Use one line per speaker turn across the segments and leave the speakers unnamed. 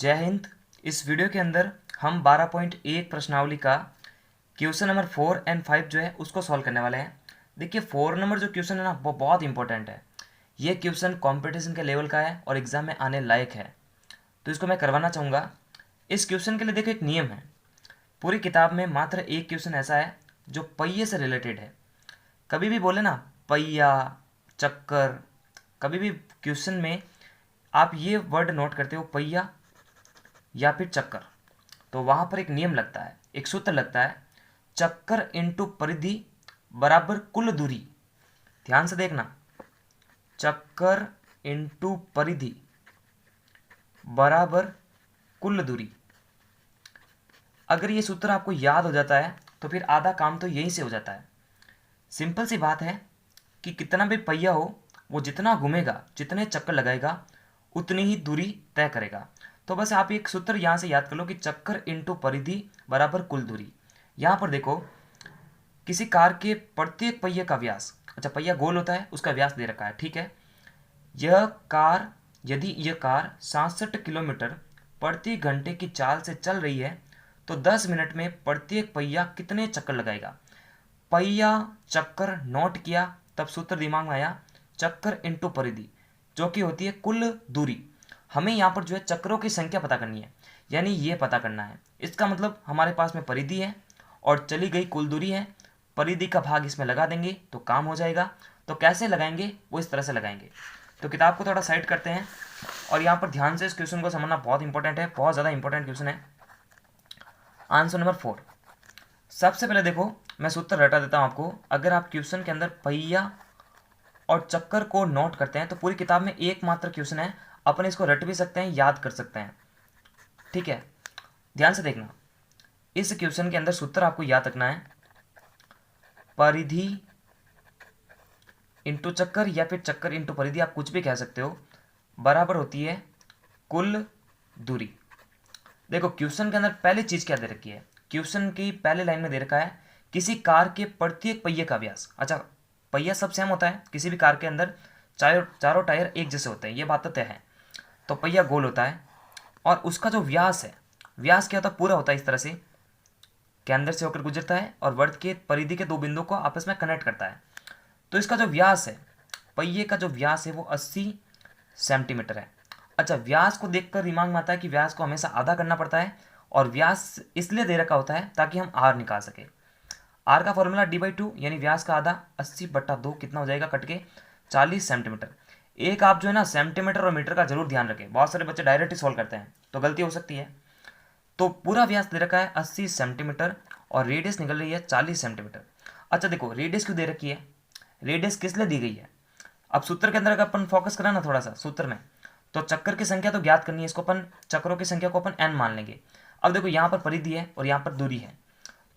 जय हिंद। इस वीडियो के अंदर हम 12.1 प्रश्नावली का क्वेश्चन नंबर 4 एंड 5 जो है उसको सॉल्व करने वाले हैं। देखिए 4 नंबर जो क्वेश्चन है ना वो बहुत इंपॉर्टेंट है। ये क्वेश्चन कंपटीशन के लेवल का है और एग्जाम में आने लायक है, तो इसको मैं करवाना चाहूँगा। इस क्वेश्चन के लिए देखो एक नियम है। पूरी किताब में मात्र एक क्वेश्चन ऐसा है जो पहिए से रिलेटेड है। कभी भी बोले ना पहिया, चक्कर, कभी भी क्वेश्चन में आप ये वर्ड नोट करते हो पहिया या फिर चक्कर, तो वहां पर एक नियम लगता है, एक सूत्र लगता है, चक्कर इंटू परिधि बराबर कुल दूरी। ध्यान से देखना, चक्कर इंटू परिधि बराबर कुल दूरी। अगर ये सूत्र आपको याद हो जाता है तो फिर आधा काम तो यहीं से हो जाता है। सिंपल सी बात है कि कितना भी पहिया हो वो जितना घूमेगा, जितने चक्कर लगाएगा, उतनी ही दूरी तय करेगा। तो बस आप एक सूत्र यहाँ से याद कर लो कि चक्कर इंटू परिधि बराबर कुल दूरी। यहाँ पर देखो किसी कार के प्रत्येक पहिए का व्यास, अच्छा पहिया गोल होता है उसका व्यास दे रखा है, ठीक है। यह कार, यदि यह कार 67 किलोमीटर प्रति घंटे की चाल से चल रही है तो 10 मिनट में प्रत्येक पहिया कितने चक्कर लगाएगा। पहिया चक्कर नोट किया, तब सूत्र दिमाग में आया चक्कर इंटू परिधि, जो कि होती है कुल दूरी। हमें यहाँ पर जो है चक्रों की संख्या पता करनी है, यानी ये पता करना है। इसका मतलब हमारे पास में परिधि है और चली गई कुल दूरी है, परिधि का भाग इसमें लगा देंगे तो काम हो जाएगा। तो कैसे लगाएंगे, वो इस तरह से लगाएंगे। तो किताब को थोड़ा साइड करते हैं और यहाँ पर ध्यान से इस क्वेश्चन को समझना बहुत इंपॉर्टेंट है, बहुत ज़्यादा इंपॉर्टेंट क्वेश्चन है। Answer number 4। सबसे पहले देखो मैं सूत्र रटा देता हूँ आपको। अगर आप क्वेश्चन के अंदर पहिया और चक्कर को नोट करते हैं तो पूरी किताब में एकमात्र क्वेश्चन है, अपन इसको रट भी सकते हैं, याद कर सकते हैं, ठीक है। ध्यान से देखना, इस क्वेश्चन के अंदर सूत्र आपको याद रखना है, परिधि इंटू चक्कर या फिर चक्कर इंटू परिधि, आप कुछ भी कह सकते हो, बराबर होती है कुल दूरी। देखो क्वेश्चन के अंदर पहली चीज क्या दे रखी है, क्वेश्चन की पहले लाइन में दे रखा है किसी कार के प्रत्येक पहिए का व्यास। अच्छा पहिया सब सेम होता है, किसी भी कार के अंदर चारों टायर एक जैसे होते हैं, ये बात तो तय है। तो पहिया गोल होता है और उसका जो व्यास है, व्यास क्या होता है, पूरा होता है इस तरह से, केंद्र से होकर गुजरता है और वर्त के परिधि के दो बिंदुओं को आपस में कनेक्ट करता है। तो इसका जो व्यास है, पहिए का जो व्यास है वो 80 सेंटीमीटर है। अच्छा व्यास को देखकर दिमाग में आता है कि व्यास को हमेशा आधा करना पड़ता है, और व्यास इसलिए दे रखा होता है ताकि हम आर निकाल सके। आर का फॉर्मूला d/2, यानी व्यास का आधा 80/2 कितना हो जाएगा, कट के 40 सेंटीमीटर। एक आप जो है ना सेंटीमीटर और मीटर का जरूर ध्यान रखें, बहुत सारे बच्चे डायरेक्ट ही सॉल्व करते हैं तो गलती हो सकती है। तो पूरा व्यास दे रखा है 80 सेंटीमीटर और रेडियस निकल रही है 40 सेंटीमीटर। अच्छा देखो रेडियस क्यों दे रखी है, रेडियस किस लिए दी गई है। अब सूत्र के अंदर अगर अपन फोकस करा ना थोड़ा सा सूत्र में, तो चक्कर की संख्या तो ज्ञात करनी है, इसको अपन चक्रों की संख्या को अपन n मान लेंगे। अब देखो यहाँ पर परिधि है और यहाँ पर दूरी है,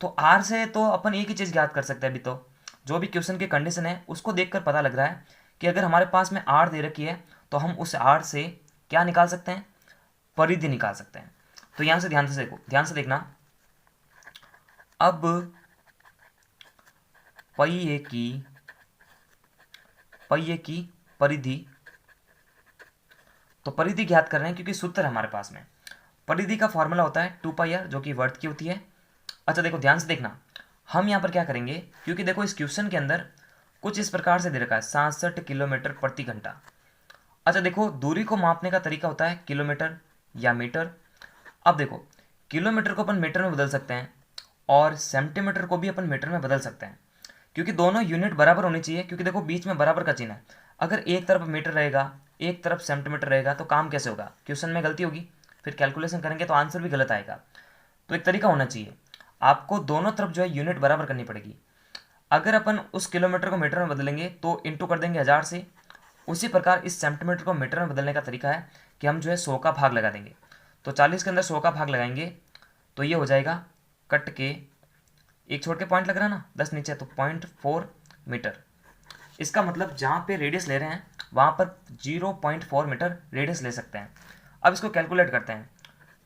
तो r से तो अपन एक ही चीज़ ज्ञात कर सकते हैं। अभी तो जो भी क्वेश्चन की कंडीशन है उसको देखकर पता लग रहा है कि अगर हमारे पास में r दे रखी है तो हम उस r से क्या निकाल सकते हैं, परिधि निकाल सकते हैं। तो यहाँ से ध्यान से देखो, ध्यान से देखना, अब पहिए की परिधि, तो परिधि ज्ञात कर रहे हैं क्योंकि सूत्र है हमारे पास में। परिधि का फॉर्मूला होता है 2πr जो कि वर्त की होती है। अच्छा देखो ध्यान से देखना, हम यहाँ पर क्या करेंगे, क्योंकि देखो इस क्वेश्चन के अंदर कुछ इस प्रकार से दे रखा है 67 किलोमीटर प्रति घंटा। अच्छा देखो दूरी को मापने का तरीका होता है किलोमीटर या मीटर। अब देखो किलोमीटर को अपन मीटर में बदल सकते हैं और सेंटीमीटर को भी अपन मीटर में बदल सकते हैं, क्योंकि दोनों यूनिट बराबर होनी चाहिए। क्योंकि देखो बीच में बराबर का चिन्ह है, अगर एक तरफ मीटर रहेगा एक तरफ सेंटीमीटर रहेगा तो काम कैसे होगा, क्वेश्चन में गलती होगी, फिर कैलकुलेशन करेंगे तो आंसर भी गलत आएगा। तो एक तरीका होना चाहिए, आपको दोनों तरफ जो है यूनिट बराबर करनी पड़ेगी। अगर अपन उस किलोमीटर को मीटर में बदलेंगे तो इंटू कर देंगे 1000 से, उसी प्रकार इस सेंटीमीटर को मीटर में बदलने का तरीका है कि हम जो है 100 का भाग लगा देंगे। तो 40 के अंदर 100 का भाग लगाएंगे तो ये हो जाएगा, कट के एक छोड़ के पॉइंट लग रहा है ना 10 नीचे, तो 0.4 मीटर। इसका मतलब जहाँ पे रेडियस ले रहे हैं वहाँ पर 0.4 मीटर रेडियस ले सकते हैं। अब इसको कैलकुलेट करते हैं,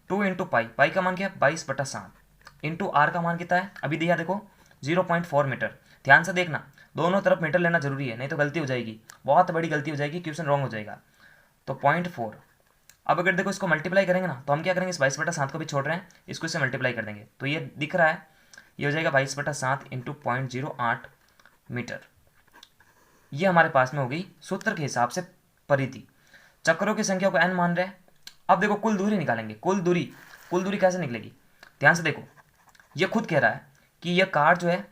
2 इंटू पाई, पाई का मान क्या है 22/7, इंटू आर का मान कितना है अभी दिया देखो 0.4 मीटर। ध्यान से देखना दोनों तरफ मीटर लेना जरूरी है, नहीं तो गलती हो जाएगी, बहुत बड़ी गलती हो जाएगी, क्वेश्चन रॉन्ग हो जाएगा। तो 0.4, अब अगर देखो इसको मल्टीप्लाई करेंगे ना, तो हम क्या करेंगे, इस 22/7 को भी छोड़ रहे हैं, इसको इससे मल्टीप्लाई कर देंगे, तो ये दिख रहा है, ये हो जाएगा 22/7 इंटू 0.08 मीटर। ये हमारे पास में हो गई सूत्र के हिसाब से परिधि। चक्रों की संख्या को n मान रहे हैं। अब देखो कुल दूरी निकालेंगे, कुल दूरी कैसे निकलेगी, ध्यान से देखो, ये खुद कह रहा है कि यह कार जो है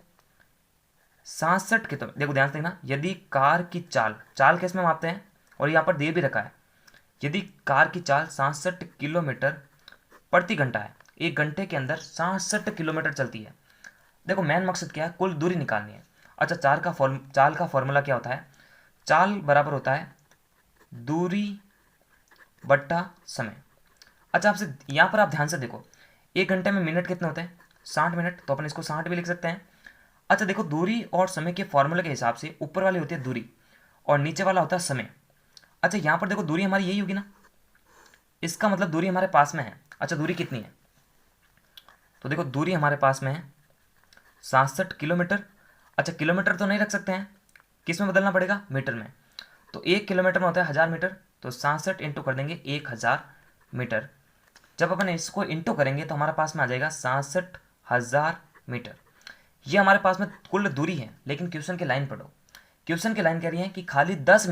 67 के, तो देखो ध्यान से देखना, यदि कार की चाल किस में मापते हैं, और यहाँ पर दे भी रखा है, यदि कार की चाल 67 किलोमीटर प्रति घंटा है, एक घंटे के अंदर 67 किलोमीटर चलती है। देखो मेन मकसद क्या है, कुल दूरी निकालनी है। अच्छा, चाल का फॉर्मूला क्या होता है, चाल बराबर होता है दूरी बट्टा समय। अच्छा, आपसे यहाँ पर आप ध्यान से देखो, एक घंटे में मिनट कितने होते हैं, 60 मिनट, तो अपन इसको 60 भी लिख सकते हैं। अच्छा देखो, दूरी और समय के फॉर्मूले के हिसाब से ऊपर वाली होती है दूरी और नीचे वाला होता है समय। अच्छा, यहाँ पर देखो दूरी हमारी यही होगी ना, इसका मतलब दूरी हमारे पास में है। अच्छा, दूरी कितनी है, तो देखो दूरी हमारे पास में है 67 किलोमीटर। अच्छा, किलोमीटर तो नहीं रख सकते हैं, किस में बदलना पड़ेगा, मीटर में। तो 1 किलोमीटर में होता है 1000 मीटर, तो 67 इंटू कर देंगे 1000 मीटर। जब अपन इसको इंटू करेंगे तो हमारे पास में आ जाएगा 66,000 मीटर। ये हमारे पास में कुल दूरी है। लेकिन क्वेश्चन की लाइन पढ़ो, क्वेश्चन की लाइन कह रही है कि खाली 10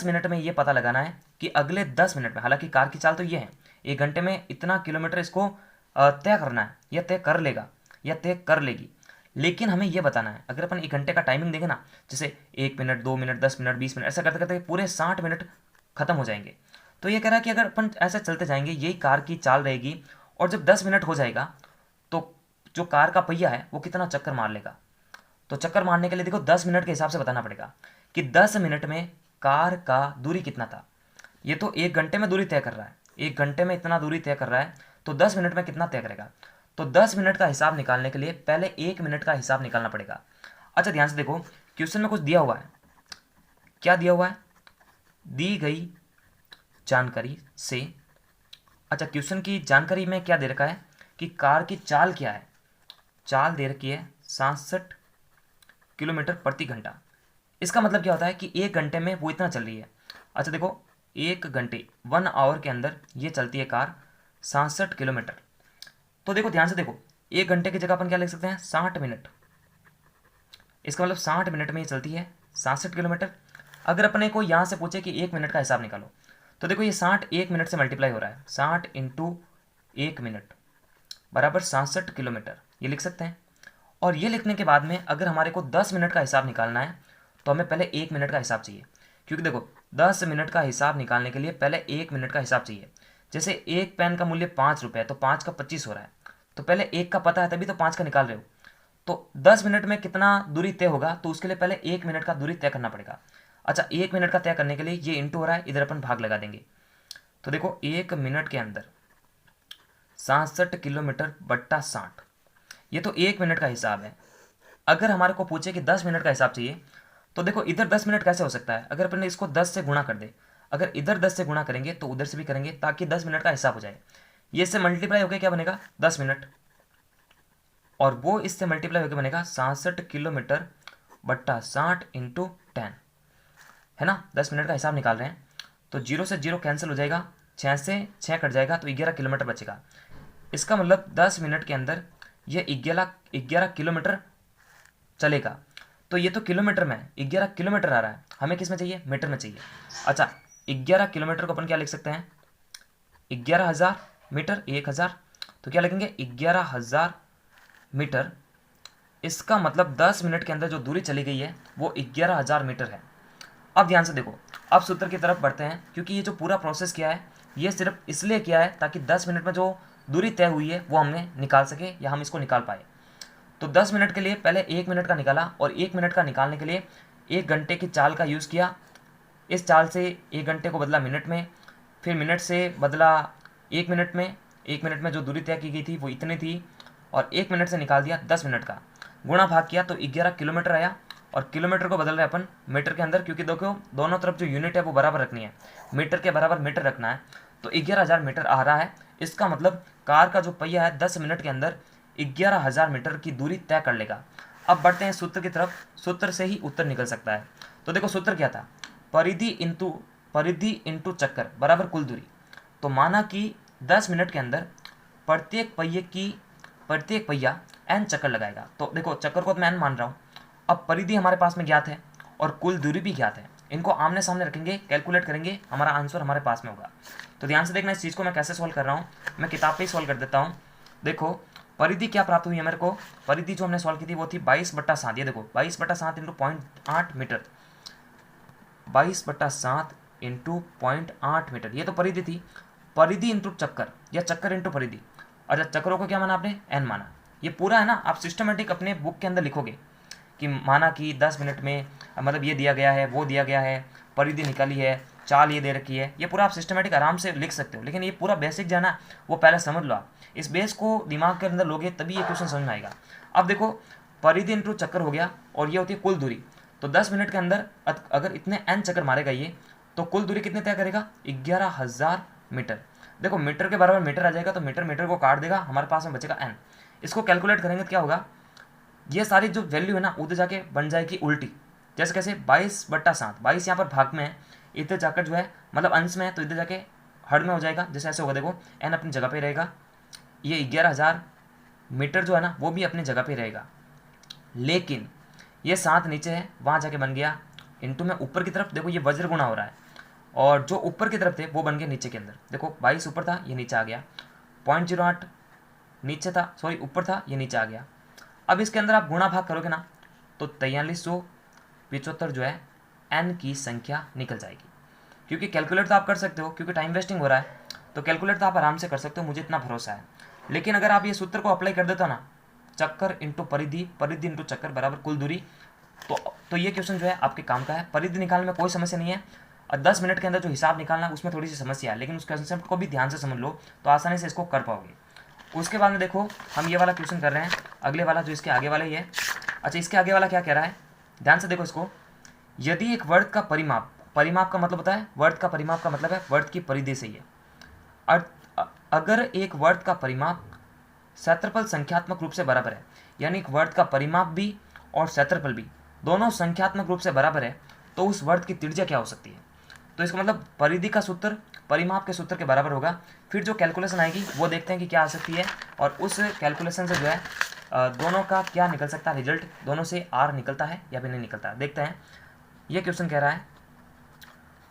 मिनट में ये पता लगाना है कि अगले 10 मिनट में, हालांकि कार की चाल तो ये है, एक घंटे में इतना किलोमीटर इसको तय करना है, या तय कर लेगा या तय कर लेगी। लेकिन हमें यह बताना है, अगर अपन एक घंटे का टाइमिंग देंगे ना, जैसे 1 मिनट, 2 मिनट, 10 मिनट, 20 मिनट, ऐसा करते करते पूरे 60 मिनट खत्म हो जाएंगे। तो ये कह रहा है कि अगर अपन ऐसे चलते जाएंगे, यही कार की चाल रहेगी, और जब 10 मिनट हो जाएगा तो जो कार का पहिया है वो कितना चक्कर मार लेगा। तो चक्कर मारने के लिए देखो 10 मिनट के हिसाब से बताना पड़ेगा कि 10 मिनट में कार का दूरी कितना था। ये तो एक घंटे में दूरी तय कर रहा है, एक घंटे में इतना दूरी तय कर रहा है, तो 10 मिनट में कितना तय करेगा। तो 10 मिनट का हिसाब निकालने के लिए पहले 1 मिनट का हिसाब निकालना पड़ेगा। अच्छा, ध्यान से देखो, क्वेश्चन में कुछ दिया हुआ है, क्या दिया हुआ है, दी गई जानकारी से, अच्छा क्वेश्चन की जानकारी में क्या दे रखा है कि कार की चाल क्या है, चाल दे रखी है 67 किलोमीटर प्रति घंटा। इसका मतलब क्या होता है कि एक घंटे में वो इतना चल रही है। अच्छा देखो, एक घंटे 1 आवर के अंदर ये चलती है कार 67 किलोमीटर। तो देखो ध्यान से देखो, एक घंटे की जगह अपन क्या लिख सकते हैं, 60 मिनट। इसका मतलब 60 मिनट में ये चलती है 67 किलोमीटर। अगर अपने को यहाँ से पूछे कि 1 मिनट का हिसाब निकालो, तो देखो ये 60 1 मिनट से मल्टीप्लाई हो रहा है, 60 इंटू 1 मिनट बराबर 67 किलोमीटर, ये लिख सकते हैं। और ये लिखने के बाद में अगर हमारे को 10 मिनट का हिसाब निकालना है, तो हमें पहले 1 मिनट का हिसाब चाहिए, क्योंकि देखो 10 मिनट का हिसाब निकालने के लिए पहले 1 मिनट का हिसाब चाहिए। जैसे एक पेन का मूल्य 5 रुपये है, तो 5 का 25 हो रहा है, तो पहले 1 का पता है तभी तो 5 का निकाल रहे हो। तो 10 मिनट में कितना दूरी तय होगा, तो उसके लिए पहले 1 मिनट का दूरी तय करना पड़ेगा। अच्छा, 1 मिनट का तय करने के लिए ये इंटू हो रहा है, इधर अपन भाग लगा देंगे। तो देखो 1 मिनट के अंदर 67 किलोमीटर बट्टा 60, ये तो 1 मिनट का हिसाब है। अगर हमारे को पूछे कि 10 मिनट का हिसाब चाहिए, तो देखो इधर 10 मिनट कैसे हो सकता है, अगर अपन इसको 10 से गुणा कर दे, अगर इधर 10 से गुणा करेंगे तो उधर से भी करेंगे, ताकि 10 मिनट का हिसाब हो जाए। ये इससे मल्टीप्लाई होकर क्या बनेगा, 10 मिनट, और वो इससे मल्टीप्लाई होकर बनेगा 67 किलोमीटर बट्टा 60 इंटू 10, है ना। 10 मिनट का हिसाब निकाल रहे हैं, तो 0 से 0 कैंसिल हो जाएगा, 6 से 6 कट जाएगा, तो 11 किलोमीटर बचेगा। इसका मतलब 10 मिनट के अंदर ये 11 किलोमीटर चलेगा। तो ये तो किलोमीटर में 11 किलोमीटर आ रहा है, हमें किस में चाहिए, मीटर में चाहिए। अच्छा, 11 किलोमीटर को अपन क्या लिख सकते हैं, 11,000 मीटर, 1000, तो क्या लिखेंगे 11,000 मीटर। इसका मतलब 10 मिनट के अंदर जो दूरी चली गई है वो 11,000 मीटर है। अब ध्यान से देखो, अब सूत्र की तरफ बढ़ते हैं, क्योंकि ये जो पूरा प्रोसेस किया है ये सिर्फ इसलिए किया है ताकि 10 मिनट में जो दूरी तय हुई है वो हमने निकाल सके, या हम इसको निकाल पाए। तो 10 मिनट के लिए पहले 1 मिनट का निकाला, और 1 मिनट का निकालने के लिए 1 घंटे की चाल का यूज़ किया। इस चाल से 1 घंटे को बदला मिनट में, फिर मिनट से बदला 1 मिनट में, 1 मिनट में जो दूरी तय की गई थी वो इतनी थी, और 1 मिनट से निकाल दिया 10 मिनट का, गुणा भाग किया तो 11 किलोमीटर आया। और किलोमीटर को बदल रहे अपन मीटर के अंदर, क्योंकि देखो दोनों तरफ जो यूनिट है वो बराबर रखनी है, मीटर के बराबर मीटर रखना है। तो 11,000 मीटर आ रहा है। इसका मतलब कार का जो पहिया है 10 मिनट के अंदर 11,000 मीटर की दूरी तय कर लेगा। अब बढ़ते हैं सूत्र की तरफ, सूत्र से ही उत्तर निकल सकता है। तो देखो सूत्र क्या था, परिधि इंटू चक्कर बराबर कुल दूरी। तो माना कि 10 मिनट के अंदर प्रत्येक पहिया n चक्कर लगाएगा। तो देखो चक्कर को तो मैं n मान रहा हूँ। अब परिधि हमारे पास में ज्ञात है और कुल दूरी भी ज्ञात है, इनको आमने सामने रखेंगे, कैलकुलेट करेंगे, हमारा आंसर हमारे पास में होगा। तो ध्यान से देखना इस चीज़ को मैं कैसे सॉल्व कर रहा हूँ, मैं किताब पे ही सॉल्व कर देता हूँ। देखो परिधि क्या प्राप्त हुई है मेरे को, परिधि जो हमने सॉल्व की थी वो थी 22/7। ये देखो 22/7 इंटू 0.8 मीटर, 22/7 इंटू 0.8 मीटर, ये तो परिधि थी। परिधि इंटू चक्कर या चक्कर इंटू परिधि। अच्छा चक्करों को क्या माना आपने, n माना। ये पूरा है ना, आप सिस्टमेटिक अपने बुक के अंदर लिखोगे कि माना कि 10 मिनट में मतलब ये दिया गया है, वो दिया गया है, परिधि निकाली है, चाल ये दे रखी है, ये पूरा आप सिस्टमेटिक आराम से लिख सकते हो। लेकिन ये पूरा बेसिक जो है ना वो पहले समझ लो आप, इस बेस को दिमाग के अंदर लोगे तभी ये क्वेश्चन समझ में आएगा। अब देखो परिधि इंटू चक्कर हो गया और ये होती है कुल दूरी। तो 10 मिनट के अंदर अगर इतने n चक्कर मारेगा ये, तो कुल दूरी कितने तय करेगा, 11,000 मीटर। देखो मीटर के बराबर मीटर आ जाएगा, तो मीटर मीटर को काट देगा, हमारे पास में बचेगा n। इसको कैलकुलेट करेंगे तो क्या होगा, ये सारी जो वैल्यू है ना उधर जाके बन जाएगी उल्टी। जैसे कैसे, 22/7, 22 यहाँ पर भाग में है, इधर जाकर जो है मतलब अंश में है, तो इधर जाके हर में हो जाएगा। जैसे ऐसे होगा, देखो n अपनी जगह पे रहेगा, ये 11,000 मीटर जो है ना वो भी अपनी जगह पे रहेगा। लेकिन ये 7 नीचे है, वहाँ जाके बन गया इंटू में ऊपर की तरफ, देखो ये वज्र गुणा हो रहा है, और जो ऊपर की तरफ थे वो बन गए नीचे के अंदर। देखो 22 ऊपर था, ये नीचे आ गया, 0.08 नीचे था, सॉरी ऊपर था, ये नीचे आ गया। अब इसके अंदर आप गुणा भाग करोगे ना तो 4375 जो है n की संख्या निकल जाएगी। क्योंकि कैलकुलेट तो आप कर सकते हो, क्योंकि टाइम वेस्टिंग हो रहा है तो कैलकुलेट तो आप आराम से कर सकते हो, मुझे इतना भरोसा है। लेकिन अगर आप ये सूत्र को अप्लाई कर देते हो ना, चक्कर इंटू परिधि, परिधि इंटू चक्कर बराबर कुल दूरी, तो ये क्वेश्चन जो है आपके काम का है। परिधि निकालने में कोई समस्या नहीं है, और 10 मिनट के अंदर जो हिसाब निकालना है उसमें थोड़ी सी समस्या है, लेकिन उस कंसेप्ट को भी ध्यान से समझ लो तो आसानी से इसको कर पाओगे। उसके बाद में देखो हम ये वाला क्वेश्चन कर रहे हैं, अगले वाला जो इसके आगे वाला ही है। अच्छा इसके आगे वाला क्या कह रहा है, ध्यान से देखो इसको। यदि एक वर्ग का परिमाप, परिमाप का मतलब होता है, वर्ग का परिमाप का मतलब है वर्ग की परिधि से ही है। अगर एक वर्ग का परिमाप क्षेत्रफल संख्यात्मक रूप से बराबर है, यानी एक वर्ग का परिमाप भी और क्षेत्रफल भी दोनों संख्यात्मक रूप से बराबर है, तो उस वर्ग की त्रिज्या क्या हो सकती है। तो इसका मतलब परिधि का सूत्र परिमाप के सूत्र के बराबर होगा। फिर जो कैलकुलेशन आएगी वो देखते हैं कि क्या आ सकती है, और उस कैलकुलेशन से जो है दोनों का क्या निकल सकता है रिजल्ट, दोनों से r निकलता है या भी नहीं निकलता, देखते हैं। ये क्वेश्चन कह रहा है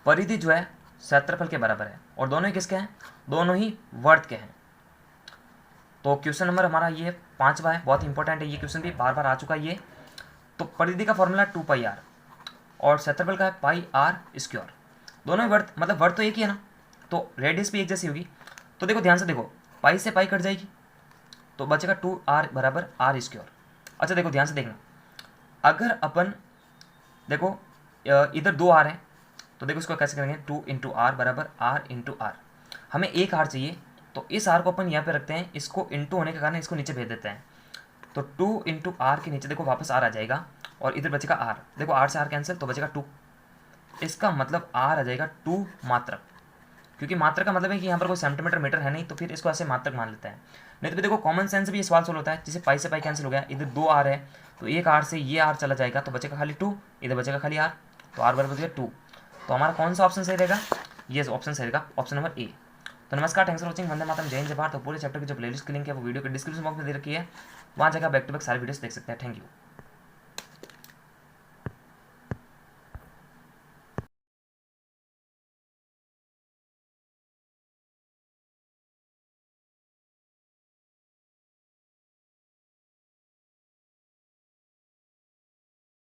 परिधि जो है क्षेत्रफल के बराबर है, और दोनों ही किसके हैं, दोनों ही वर्ग के हैं। तो क्वेश्चन नंबर हमारा ये 5वां है, बहुत इंपॉर्टेंट है ये क्वेश्चन भी, बार बार आ चुका है ये। तो परिधि का फॉर्मूला 2πr और क्षेत्रफल का है πr²। दोनों ही वर्ग, मतलब वर्ग तो एक ही है ना, तो रेडियस भी एक जैसी होगी। तो देखो ध्यान से देखो, पाई से पाई कट जाएगी तो बचेगा 2r बराबर r²। अच्छा देखो ध्यान से देखना, अगर अपन देखो इधर 2r है तो देखो इसको कैसे करेंगे, 2 इंटू आर बराबर r इंटू आर। हमें एक r चाहिए, तो इस r को अपन यहाँ पे रखते हैं, इसको इंटू होने के कारण इसको नीचे भेज देते हैं। तो 2 इंटू आर के नीचे देखो वापस r आ जाएगा, और इधर बचेगा r। देखो r से r कैंसिल, तो बचेगा 2। इसका मतलब r आ जाएगा 2 मात्रक, क्योंकि मात्रक का मतलब है कि यहाँ पर कोई सेंटीमीटर मीटर है नहीं, तो फिर इसको ऐसे मात्रक मान लेते हैं। नहीं तो देखो कॉमन सेंस भी ये सवाल सोल्व होता है, जैसे पाई से पाई कैंसिल हो गया, इधर 2r है तो एक r से ये r चला जाएगा, तो बचेगा खाली 2, इधर बचेगा खाली r, तो r बराबर बचेगा 2। तो हमारा कौन सा ऑप्शन सही रहेगा, ये ऑप्शन सही रहेगा, ऑप्शन नंबर ए। तो नमस्कार, thanks for watching, Vande Mataram, जय हिंद जय भारत। तो पूरे चैप्टर की जो प्लेलिस्ट की लिंक है वो वीडियो के डिस्क्रिप्शन बॉक्स में दे रखी है, वहाँ जाकर बैक टू बैक सारे वीडियोस देख सकते हैं। Thank you.